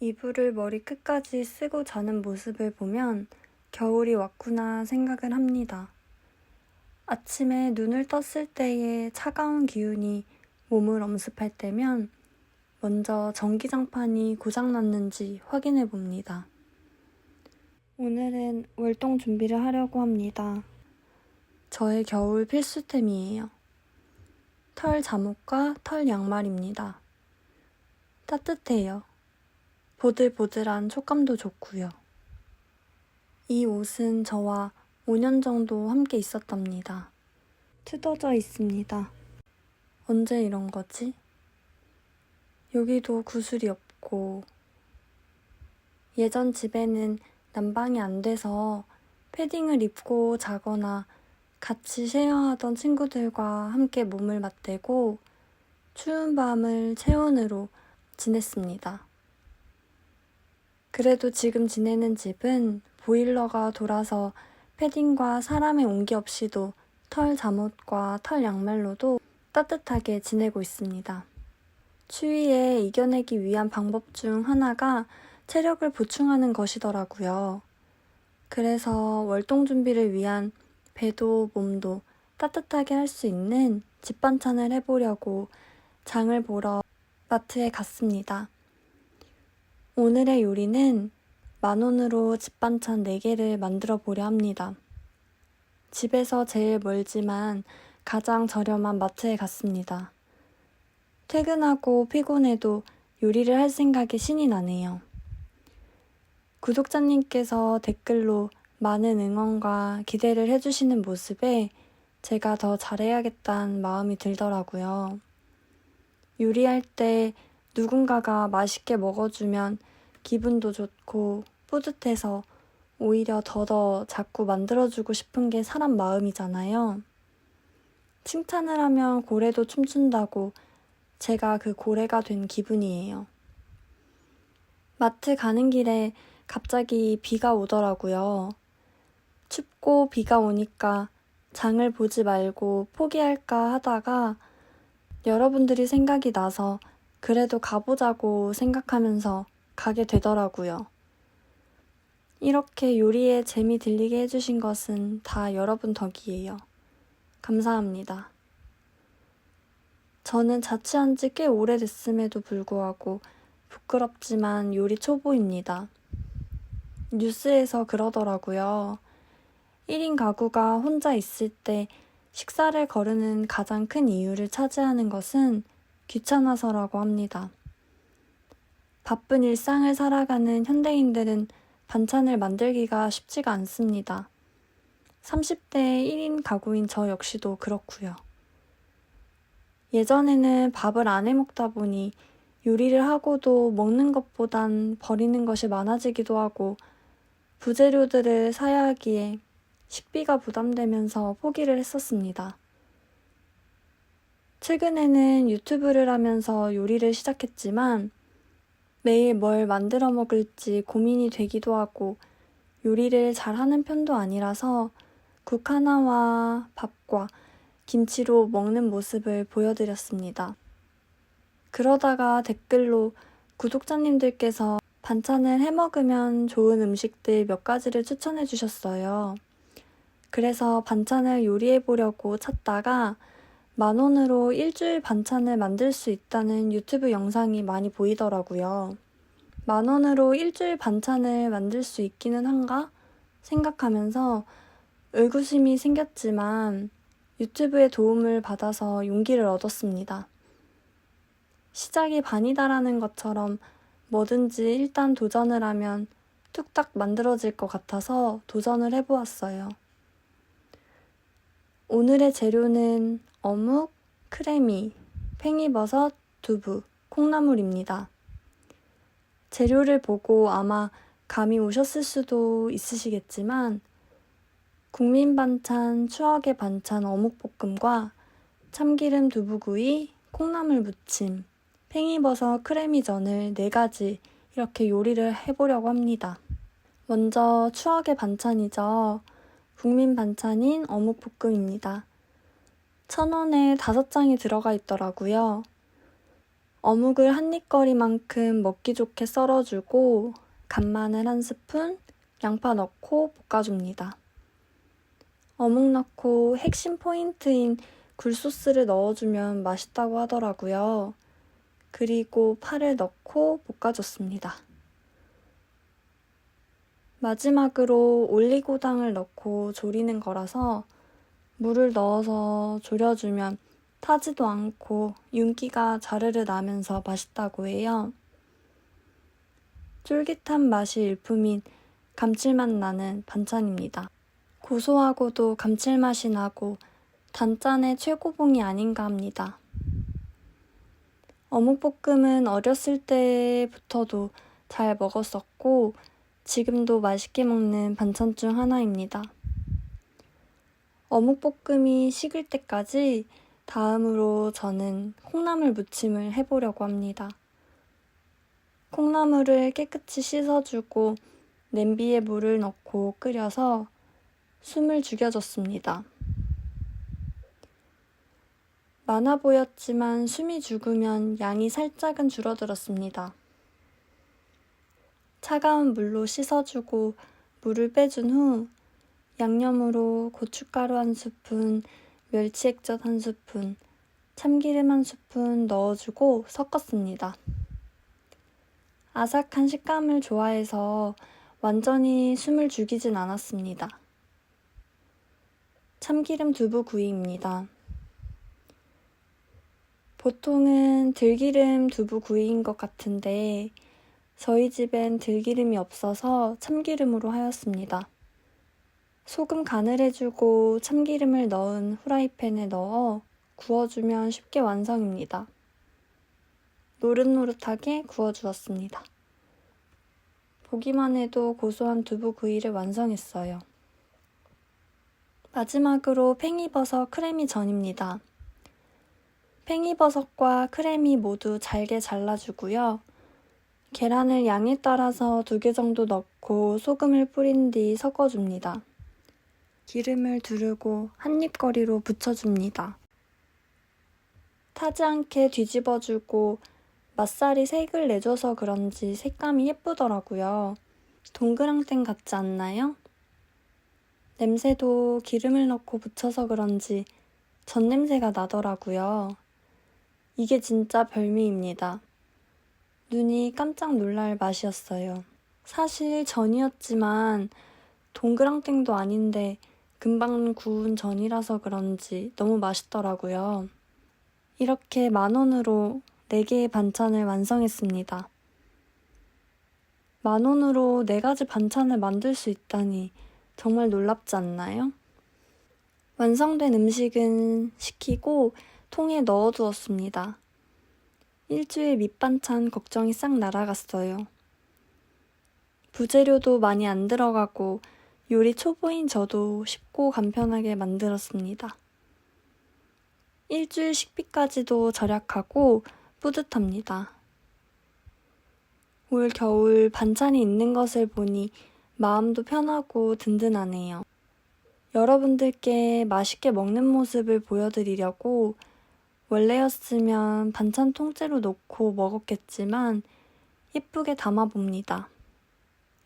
이불을 머리 끝까지 쓰고 자는 모습을 보면 겨울이 왔구나 생각을 합니다. 아침에 눈을 떴을 때의 차가운 기운이 몸을 엄습할 때면 먼저 전기장판이 고장났는지 확인해 봅니다. 오늘은 월동 준비를 하려고 합니다. 저의 겨울 필수템이에요. 털 잠옷과 털 양말입니다. 따뜻해요. 보들보들한 촉감도 좋고요. 이 옷은 저와 5년 정도 함께 있었답니다. 뜯어져 있습니다. 언제 이런 거지? 여기도 구슬이 없고 예전 집에는 난방이 안 돼서 패딩을 입고 자거나 같이 쉐어하던 친구들과 함께 몸을 맞대고 추운 밤을 체온으로 지냈습니다. 그래도 지금 지내는 집은 보일러가 돌아서 패딩과 사람의 온기 없이도 털 잠옷과 털 양말로도 따뜻하게 지내고 있습니다. 추위에 이겨내기 위한 방법 중 하나가 체력을 보충하는 것이더라고요. 그래서 월동 준비를 위한 배도 몸도 따뜻하게 할 수 있는 집 반찬을 해보려고 장을 보러 마트에 갔습니다. 오늘의 요리는 10,000원으로 집 반찬 4개를 만들어 보려 합니다. 집에서 제일 멀지만 가장 저렴한 마트에 갔습니다. 퇴근하고 피곤해도 요리를 할 생각에 신이 나네요. 구독자님께서 댓글로 많은 응원과 기대를 해주시는 모습에 제가 더 잘해야겠다는 마음이 들더라고요. 요리할 때 누군가가 맛있게 먹어주면 기분도 좋고 뿌듯해서 오히려 더더 자꾸 만들어주고 싶은 게 사람 마음이잖아요. 칭찬을 하면 고래도 춤춘다고 제가 그 고래가 된 기분이에요. 마트 가는 길에 갑자기 비가 오더라고요. 춥고 비가 오니까 장을 보지 말고 포기할까 하다가 여러분들이 생각이 나서 그래도 가보자고 생각하면서 가게 되더라고요. 이렇게 요리에 재미 들리게 해주신 것은 다 여러분 덕이에요. 감사합니다. 저는 자취한 지 꽤 오래됐음에도 불구하고 부끄럽지만 요리 초보입니다. 뉴스에서 그러더라고요. 1인 가구가 혼자 있을 때 식사를 거르는 가장 큰 이유를 차지하는 것은 귀찮아서라고 합니다. 바쁜 일상을 살아가는 현대인들은 반찬을 만들기가 쉽지가 않습니다. 30대 1인 가구인 저 역시도 그렇고요. 예전에는 밥을 안 해먹다 보니 요리를 하고도 먹는 것보단 버리는 것이 많아지기도 하고 부재료들을 사야 하기에 식비가 부담되면서 포기를 했었습니다. 최근에는 유튜브를 하면서 요리를 시작했지만 매일 뭘 만들어 먹을지 고민이 되기도 하고 요리를 잘하는 편도 아니라서 국 하나와 밥과 김치로 먹는 모습을 보여드렸습니다. 그러다가 댓글로 구독자님들께서 반찬을 해먹으면 좋은 음식들 몇 가지를 추천해 주셨어요. 그래서 반찬을 요리해 보려고 찾다가 10,000원으로 일주일 반찬을 만들 수 있다는 유튜브 영상이 많이 보이더라고요. 10,000원으로 일주일 반찬을 만들 수 있기는 한가 생각하면서 의구심이 생겼지만 유튜브의 도움을 받아서 용기를 얻었습니다. 시작이 반이다라는 것처럼 뭐든지 일단 도전을 하면 뚝딱 만들어질 것 같아서 도전을 해보았어요. 오늘의 재료는 어묵, 크래미, 팽이버섯, 두부, 콩나물입니다. 재료를 보고 아마 감이 오셨을 수도 있으시겠지만 국민 반찬, 추억의 반찬 어묵볶음과 참기름 두부구이, 콩나물 무침, 팽이버섯 크래미전을 4가지 이렇게 요리를 해보려고 합니다. 먼저 추억의 반찬이죠. 국민 반찬인 어묵볶음입니다. 1,000원에 5장이 들어가 있더라고요. 어묵을 한입거리만큼 먹기 좋게 썰어주고 간마늘 1스푼, 양파 넣고 볶아줍니다. 어묵 넣고 핵심 포인트인 굴소스를 넣어주면 맛있다고 하더라고요. 그리고 파를 넣고 볶아줬습니다. 마지막으로 올리고당을 넣고 졸이는 거라서 물을 넣어서 졸여주면 타지도 않고 윤기가 자르르 나면서 맛있다고 해요. 쫄깃한 맛이 일품인 감칠맛 나는 반찬입니다. 고소하고도 감칠맛이 나고 단짠의 최고봉이 아닌가 합니다. 어묵볶음은 어렸을 때부터도 잘 먹었었고 지금도 맛있게 먹는 반찬 중 하나입니다. 어묵볶음이 식을 때까지 다음으로 저는 콩나물 무침을 해보려고 합니다. 콩나물을 깨끗이 씻어주고 냄비에 물을 넣고 끓여서 숨을 죽여줬습니다. 많아 보였지만 숨이 죽으면 양이 살짝은 줄어들었습니다. 차가운 물로 씻어주고 물을 빼준 후 양념으로 고춧가루 1스푼, 멸치액젓 1스푼, 참기름 1스푼 넣어주고 섞었습니다. 아삭한 식감을 좋아해서 완전히 숨을 죽이진 않았습니다. 참기름 두부구이입니다. 보통은 들기름 두부구이인 것 같은데 저희 집엔 들기름이 없어서 참기름으로 하였습니다. 소금 간을 해주고 참기름을 넣은 후라이팬에 넣어 구워주면 쉽게 완성입니다. 노릇노릇하게 구워주었습니다. 보기만 해도 고소한 두부구이를 완성했어요. 마지막으로 팽이버섯 크래미 전입니다. 팽이버섯과 크래미 모두 잘게 잘라주고요. 계란을 양에 따라서 2개 정도 넣고 소금을 뿌린 뒤 섞어줍니다. 기름을 두르고 한입거리로 붙여줍니다. 타지 않게 뒤집어주고 맛살이 색을 내줘서 그런지 색감이 예쁘더라고요. 동그랑땡 같지 않나요? 냄새도 기름을 넣고 부쳐서 그런지 전 냄새가 나더라고요. 이게 진짜 별미입니다. 눈이 깜짝 놀랄 맛이었어요. 사실 전이었지만 동그랑땡도 아닌데 금방 구운 전이라서 그런지 너무 맛있더라고요. 이렇게 10,000원으로 4개의 반찬을 완성했습니다. 10,000원으로 4가지 반찬을 만들 수 있다니 정말 놀랍지 않나요? 완성된 음식은 식히고 통에 넣어두었습니다. 일주일 밑반찬 걱정이 싹 날아갔어요. 부재료도 많이 안 들어가고 요리 초보인 저도 쉽고 간편하게 만들었습니다. 일주일 식비까지도 절약하고 뿌듯합니다. 올 겨울 반찬이 있는 것을 보니 마음도 편하고 든든하네요. 여러분들께 맛있게 먹는 모습을 보여드리려고 원래였으면 반찬 통째로 놓고 먹었겠지만 예쁘게 담아봅니다.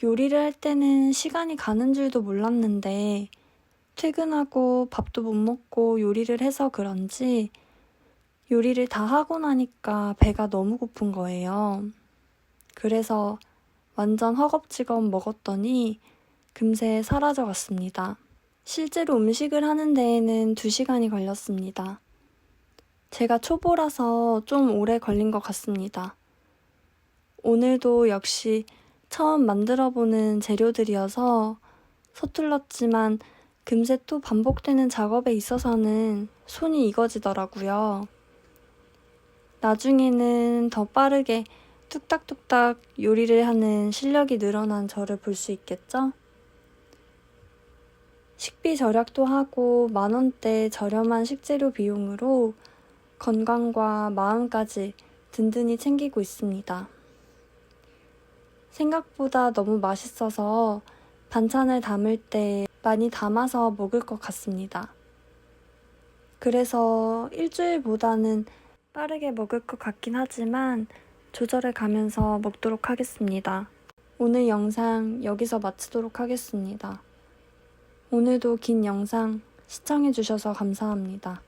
요리를 할 때는 시간이 가는 줄도 몰랐는데 퇴근하고 밥도 못 먹고 요리를 해서 그런지 요리를 다 하고 나니까 배가 너무 고픈 거예요. 그래서 완전 허겁지겁 먹었더니 금세 사라져갔습니다. 실제로 음식을 하는 데에는 2시간이 걸렸습니다. 제가 초보라서 좀 오래 걸린 것 같습니다. 오늘도 역시 처음 만들어보는 재료들이어서 서툴렀지만 금세 또 반복되는 작업에 있어서는 손이 익어지더라고요. 나중에는 더 빠르게 뚝딱뚝딱 요리를 하는 실력이 늘어난 저를 볼 수 있겠죠? 식비 절약도 하고 10,000원대 저렴한 식재료 비용으로 건강과 마음까지 든든히 챙기고 있습니다. 생각보다 너무 맛있어서 반찬을 담을 때 많이 담아서 먹을 것 같습니다. 그래서 일주일보다는 빠르게 먹을 것 같긴 하지만 조절해 가면서 먹도록 하겠습니다. 오늘 영상 여기서 마치도록 하겠습니다. 오늘도 긴 영상 시청해주셔서 감사합니다.